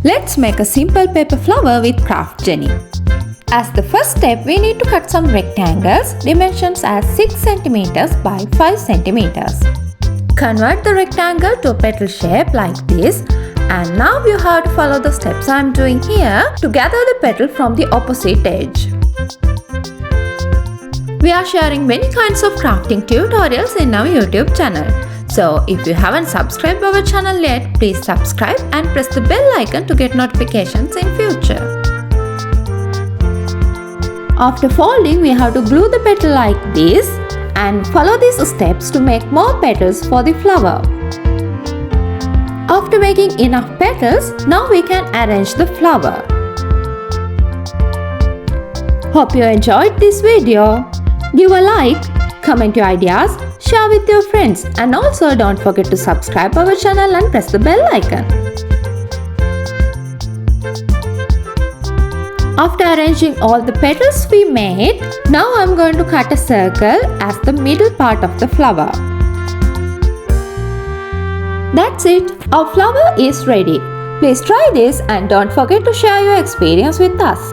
Let's make a simple paper flower with craft Jenny. As the first step, we need to cut some rectangles, dimensions as 6 cm by 5 cm. Convert the rectangle to a petal shape like this, and now you have to follow the steps I am doing here to gather the petal from the opposite edge. We are sharing many kinds of crafting tutorials in our YouTube channel. So if you haven't subscribed our channel yet, please subscribe and press the bell icon to get notifications in future. After folding, we have to glue the petal like this and follow these steps to make more petals for the flower. After making enough petals, now we can arrange the flower. Hope you enjoyed this video. Give a like, comment your ideas, share with your friends, and also don't forget to subscribe our channel and press the bell icon. After arranging all the petals we made, now I'm going to cut a circle as the middle part of the flower. That's it, our flower is ready. Please try this and don't forget to share your experience with us.